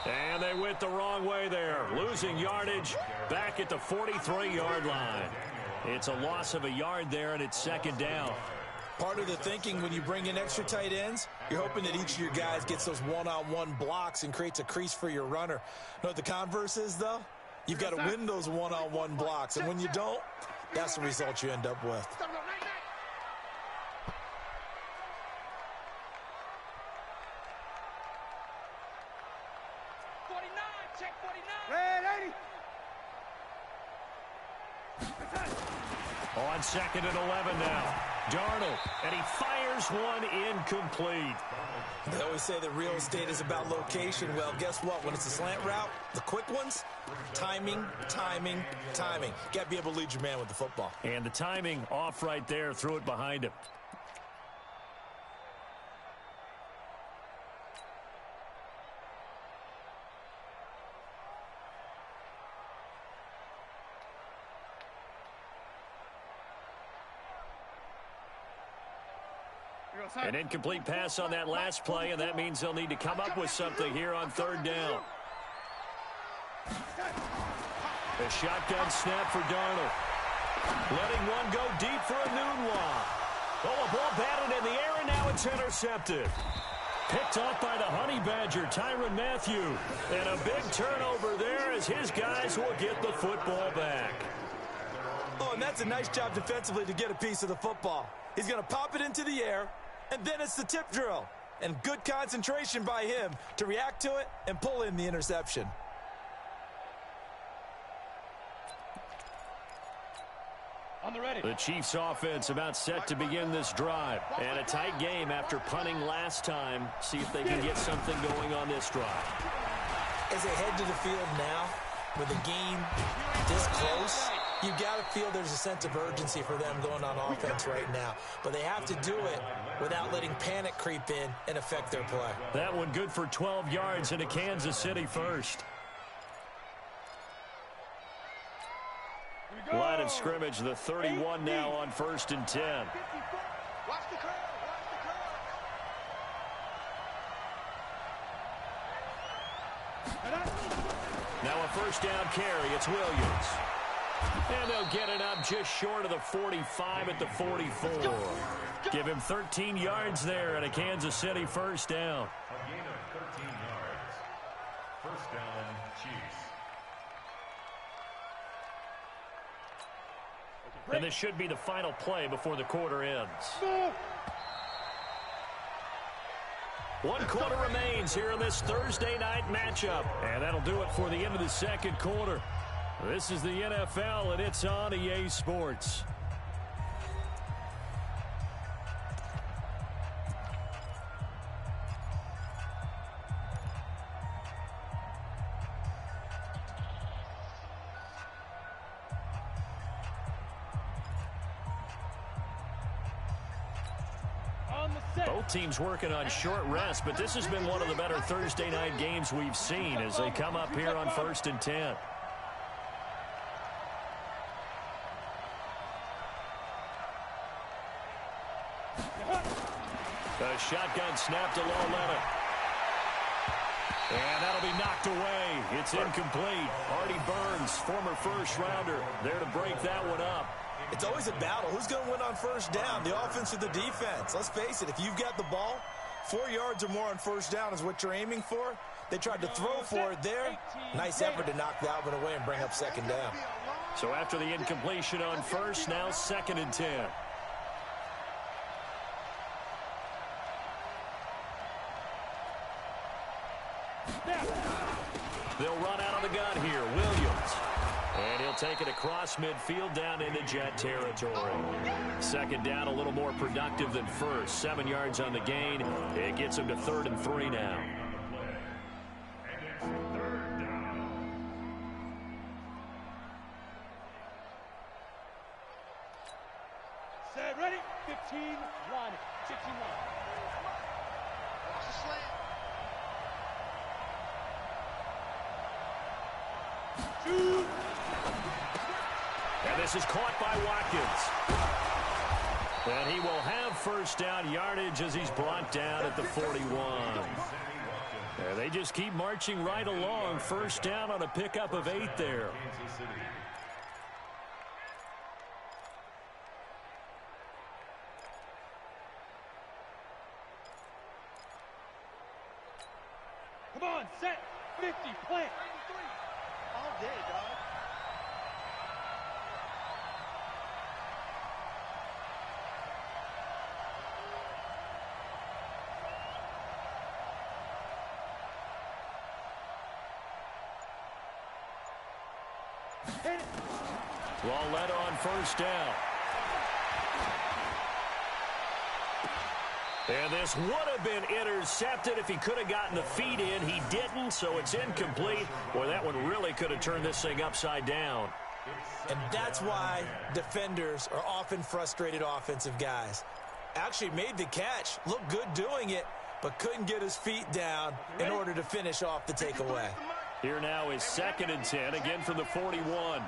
And they went the wrong way there. Losing yardage back at the 43-yard line. It's a loss of a yard there, and it's 2nd down. Part of the thinking when you bring in extra tight ends, you're hoping that each of your guys gets those one-on-one blocks and creates a crease for your runner. You know what the converse is, though? You've got to win those one-on-one blocks, and when you don't, that's the result you end up with. On 2nd and 11 now. Darnold, and he fires one incomplete. They always say that real estate is about location. Well, guess what? When it's a slant route, the quick ones, timing, timing, timing. Got to be able to lead your man with the football. And the timing off right there. Threw it behind him. An incomplete pass on that last play, and that means they'll need to come up with something here on 3rd down. A shotgun snap for Darnold. Letting one go deep for a noon one. Oh, a ball batted in the air, and now it's intercepted. Picked off by the Honey Badger, Tyrann Mathieu. And a big turnover there as his guys will get the football back. Oh, and that's a nice job defensively to get a piece of the football. He's going to pop it into the air, and then it's the tip drill. And good concentration by him to react to it and pull in the interception. On the ready. The Chiefs offense about set to begin this drive. And a tight game after punting last time. See if they can get something going on this drive. As they head to the field now, with a game this close, you got to feel there's a sense of urgency for them going on offense right now. But they have to do it without letting panic creep in and affect their play. That one good for 12 yards into Kansas City first. Line of scrimmage, the 31 now on 1st and 10. Watch the curve. Now a 1st down carry. It's Williams. And they'll get it up just short of the 45 at the 44. Give him 13 yards there and a Kansas City 1st down. A gain of 13 yards. 1st down, Chiefs. And this should be the final play before the quarter ends. 1 quarter remains here in this Thursday night matchup. And that'll do it for the end of the 2nd quarter. This is the NFL, and it's on EA Sports. Both teams working on short rest, but this has been one of the better Thursday night games we've seen as they come up here on 1st and 10. The shotgun snap to Loletta. And that'll be knocked away. It's incomplete. Artie Burns, former 1st rounder, there to break that one up. It's always a battle. Who's going to win on 1st down, the offense or the defense? Let's face it, if you've got the ball, 4 yards or more on 1st down is what you're aiming for. They tried to throw for it there. Nice effort to knock that one away and bring up 2nd down. So after the incompletion on 1st, now 2nd and 10. They'll run out of the gun here. Williams. And he'll take it across midfield down into Jet territory. 2nd down, a little more productive than 1st. 7 yards on the gain. It gets him to 3rd and 3 now. Set, ready, 15, line it, 15 line. Watch the slant. Shoot. And this is caught by Watkins. And he will have 1st down yardage as he's brought down at the 41. And they just keep marching right along. 1st down on a pickup of 8 there. Come on, set, 50, plant. All day, dog. Loletta on 1st down. And this would have been intercepted if he could have gotten the feet in. He didn't, so it's incomplete. Boy, that one really could have turned this thing upside down. And that's why defenders are often frustrated offensive guys. Actually made the catch, looked good doing it, but couldn't get his feet down in order to finish off the takeaway. Here now is 2nd and 10, again from the 41.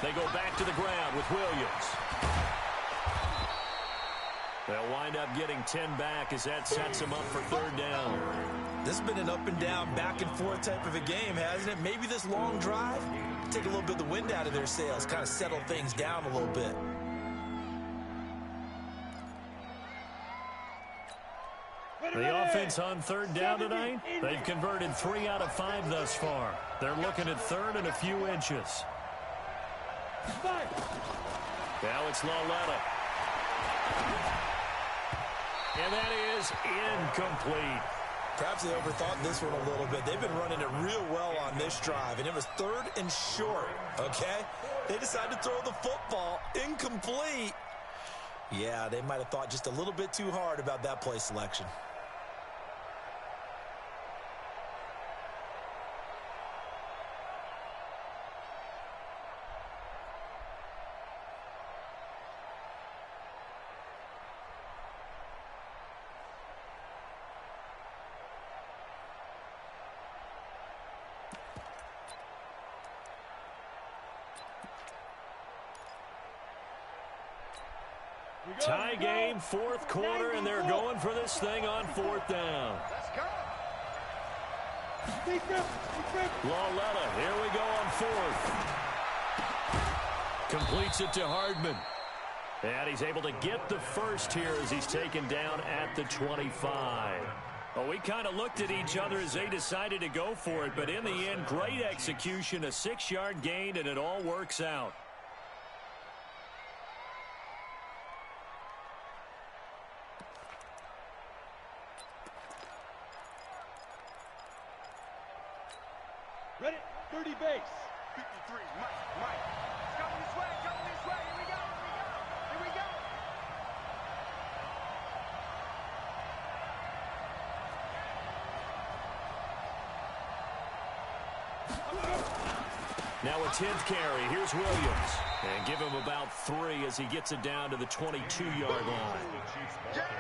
They go back to the ground with Williams. They'll wind up getting 10 back as that sets them up for 3rd down. This has been an up and down, back and forth type of a game, hasn't it? Maybe this long drive, take a little bit of the wind out of their sails, kind of settle things down a little bit. The offense on 3rd down tonight, they've converted 3 out of 5 thus far. They're looking at 3rd and a few inches. Now it's Lauletta. And that is incomplete. Perhaps they overthought this one a little bit. They've been running it real well on this drive, and it was 3rd and short, okay? They decided to throw the football incomplete. Yeah, they might have thought just a little bit too hard about that play selection. Tie game, 4th quarter, and they're going for this thing on 4th down. Let's go. Lauletta, here we go on 4th. Completes it to Hardman. And he's able to get the first here as he's taken down at the 25. Well, we kind of looked at each other as they decided to go for it, but in the end, great execution, a 6-yard gain, and it all works out. Ready, 30 base. 53, Mike. It's coming this way, Here we go. Now a 10th carry. Here's Williams. And give him about 3 as he gets it down to the 22-yard line.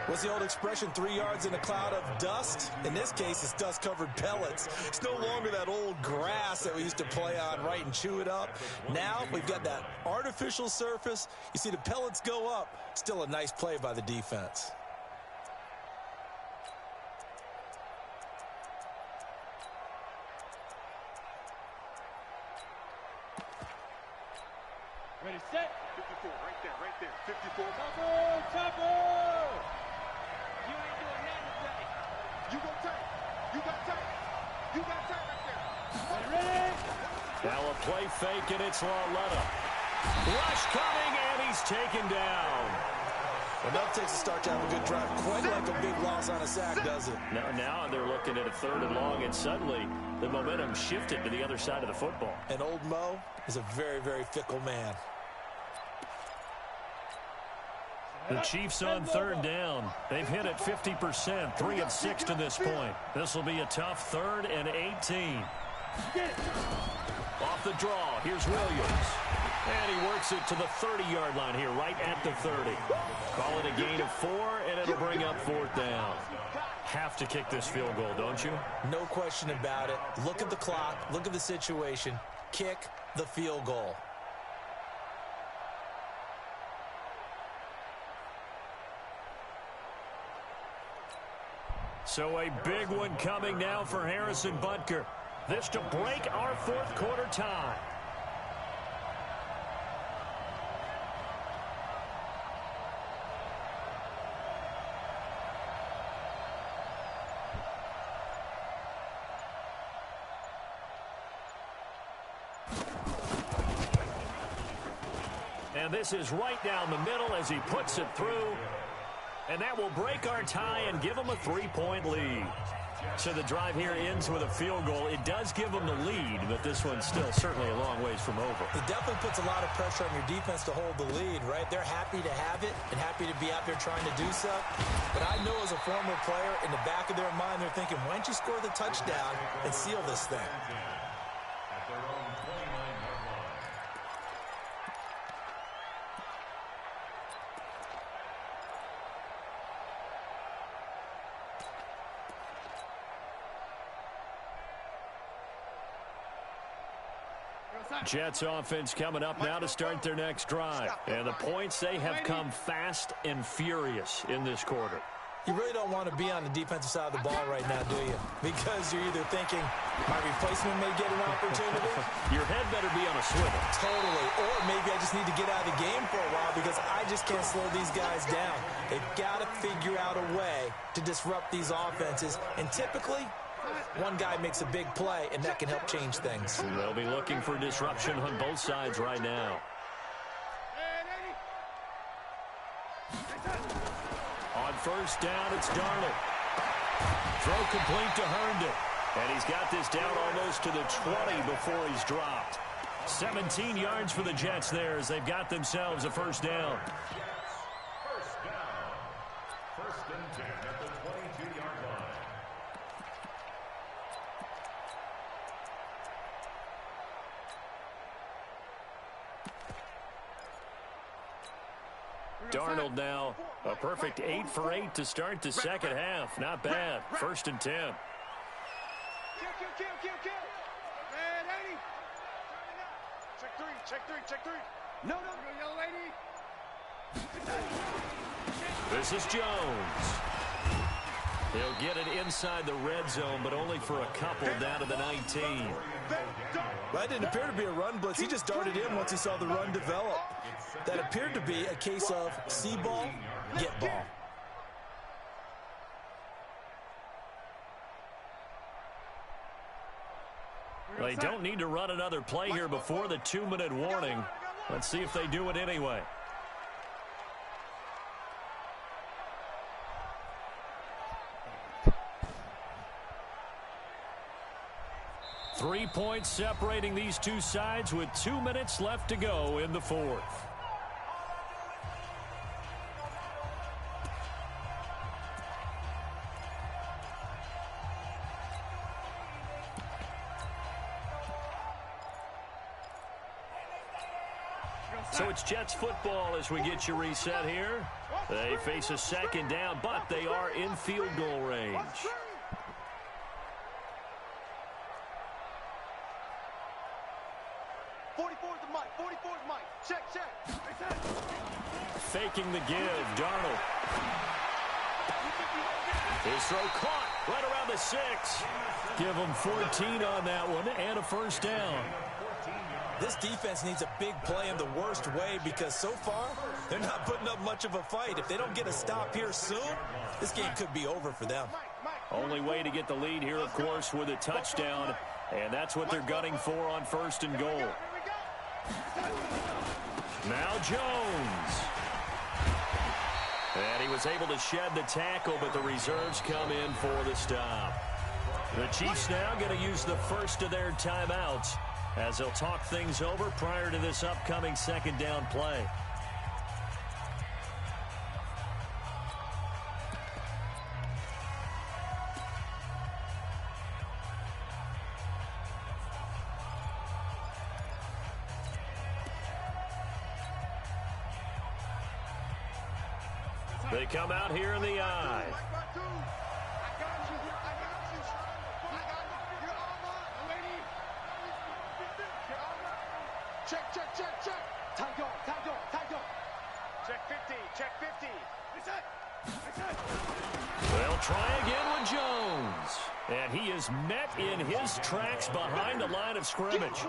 What's the old expression, 3 yards in a cloud of dust? In this case, it's dust-covered pellets. It's no longer that old grass that we used to play on, right, and chew it up. Now we've got that artificial surface. You see the pellets go up. Still a nice play by the defense. Ready, set. 54, right there. 54. Chopper! You ain't doing nothing today. You go tight. You got tight right there. Ready? Now a play fake, and it's Lauletta. Rush coming, and he's taken down. Enough takes a start to have a good drive. Quite like a big loss on a sack, does it? Now they're looking at a 3rd and long, and suddenly the momentum shifted to the other side of the football. And old Mo is a very, very fickle man. The Chiefs on 3rd down. They've hit it 50%, 3 of 6 to this point. This will be a tough 3rd and 18. Off the draw, here's Williams. And he works it to the 30-yard line here, right at the 30. Call it a gain of 4, and it'll bring up 4th down. Have to kick this field goal, don't you? No question about it. Look at the clock. Look at the situation. Kick the field goal. So a big one coming now for Harrison Butker. This to break our 4th quarter tie. And this is right down the middle as he puts it through. And that will break our tie and give them a 3-point lead. So the drive here ends with a field goal. It does give them the lead, but this one's still certainly a long ways from over. It definitely puts a lot of pressure on your defense to hold the lead, right? They're happy to have it and happy to be out there trying to do so. But I know as a former player, in the back of their mind, they're thinking, why don't you score the touchdown and seal this thing? At their own 29-yard line. Jets offense coming up now to start their next drive. And the points, they have come fast and furious in this quarter. You really don't want to be on the defensive side of the ball right now, do you? Because you're either thinking, my replacement may get an opportunity. Your head better be on a swivel. Totally. Or maybe I just need to get out of the game for a while because I just can't slow these guys down. They've got to figure out a way to disrupt these offenses. And typically, one guy makes a big play, and that can help change things. They'll be looking for disruption on both sides right now. On first down, it's Darnold. Throw complete to Herndon. And he's got this down almost to the 20 before he's dropped. 17 yards for the Jets there as they've got themselves a first down. First down. First and 10 at the 22-yard line. Darnold now a perfect 8 for 8 to start the second half. Not bad. First and 10. Kill. Man, 80. Check three. No. Yellow lady. This is Jones. He'll get it inside the red zone, but only for a couple down to the 19. That didn't appear to be a run blitz. He just darted in once he saw the run develop. That appeared to be a case of see ball, get ball. They don't need to run another play here before the 2-minute warning. Let's see if they do it anyway. Three points separating these two sides with 2 minutes left to go in the fourth. So it's Jets football as we get you reset here. They face a second down, but they are in field goal range. Check. Faking the give, Darnold. His throw caught right around the 6. Give him 14 on that one and a first down. This defense needs a big play in the worst way because so far, they're not putting up much of a fight. If they don't get a stop here soon, this game could be over for them. Only way to get the lead here, of course, with a touchdown, and that's what they're gunning for on first and goal. Now Jones. And he was able to shed the tackle, but the reserves come in for the stop. The Chiefs now going to use the first of their timeouts as they'll talk things over prior to this upcoming second down play. They come out here in the eye. Check. Tight go. Check 50. They'll try again with Jones. And he is met in his tracks behind the line of scrimmage.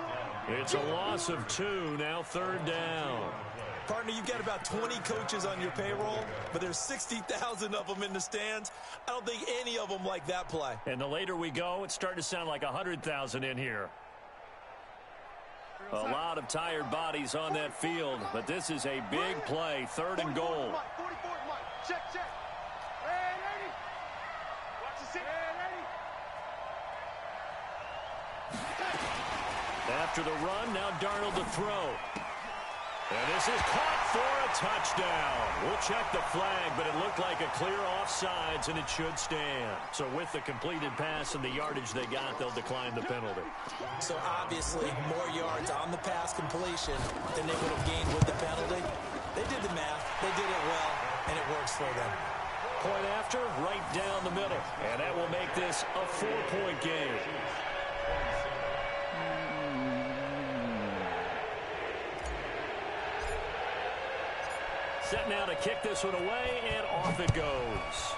It's a loss of 2, now third down. Partner, you've got about 20 coaches on your payroll, but there's 60,000 of them in the stands. I don't think any of them like that play. And the later we go, it's starting to sound like 100,000 in here. A lot of tired bodies on that field, but this is a big play, third and goal. Check. Watch the 6. After the run, now Darnold to throw. And this is caught for a touchdown. We'll check the flag, but it looked like a clear offsides, and it should stand. So with the completed pass and the yardage they got, they'll decline the penalty. So obviously more yards on the pass completion than they would have gained with the penalty. They did the math. They did it well, and it works for them. Point after, right down the middle. And that will make this a 4-point game. Set now to kick this one away, and off it goes.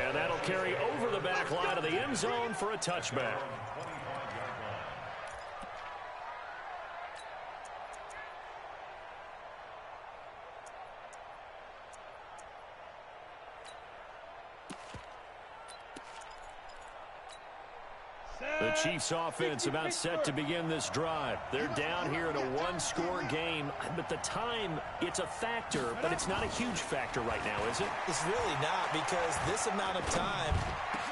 And that'll carry over the back line of the end zone for a touchback. The Chiefs offense about set to begin this drive. They're down here in a one-score game, but the time, it's a factor, but it's not a huge factor right now, is it? It's really not, because this amount of time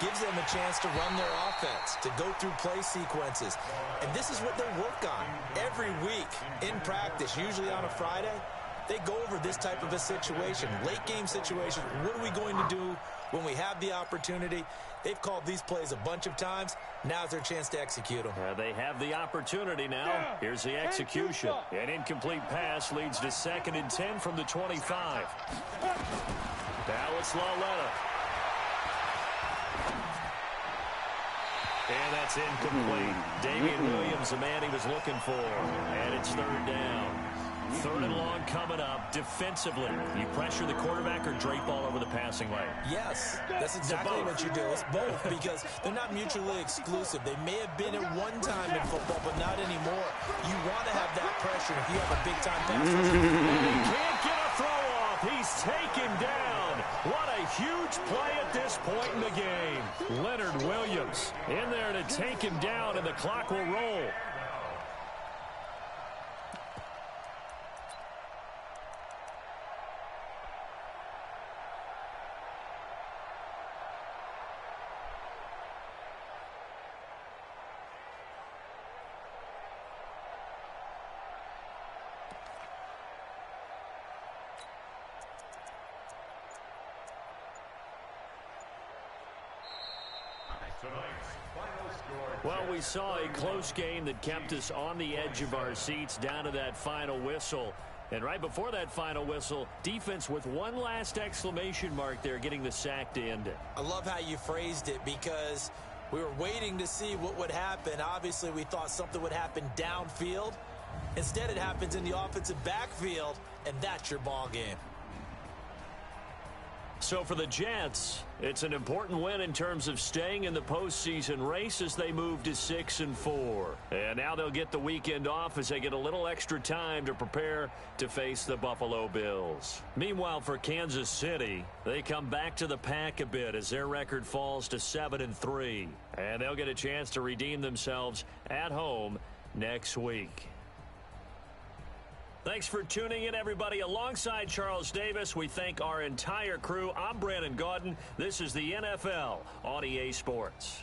gives them a chance to run their offense, to go through play sequences. And this is what they work on every week in practice, usually on a Friday. They go over this type of a situation, late game situation. What are we going to do when we have the opportunity? They've called these plays a bunch of times. Now's their chance to execute them. They have the opportunity now. Here's the execution. An incomplete pass leads to 2nd and 10 from the 25. Now it's Laletta. And that's incomplete. Damian Williams, the man he was looking for. And it's 3rd down. 3rd and long coming up. Defensively, you pressure the quarterback or drape all over the passing lane? Yes, that's exactly what you do. It's both, because they're not mutually exclusive. They may have been at one time in football, but not anymore. You want to have that pressure if you have a big-time pass. He can't get a throw off. He's taken down. What a huge play at this point in the game. Leonard Williams in there to take him down, and the clock will roll. Well, we saw a close game that kept us on the edge of our seats down to that final whistle. And right before that final whistle, defense with one last exclamation mark there, getting the sack to end it. I love how you phrased it, because we were waiting to see what would happen. Obviously, we thought something would happen downfield. Instead, it happens in the offensive backfield, and that's your ball game. So for the Jets, it's an important win in terms of staying in the postseason race as they move to 6-4. And now they'll get the weekend off as they get a little extra time to prepare to face the Buffalo Bills. Meanwhile, for Kansas City, they come back to the pack a bit as their record falls to 7-3. And they'll get a chance to redeem themselves at home next week. Thanks for tuning in, everybody. Alongside Charles Davis, we thank our entire crew. I'm Brandon Gaudin. This is the NFL on EA Sports.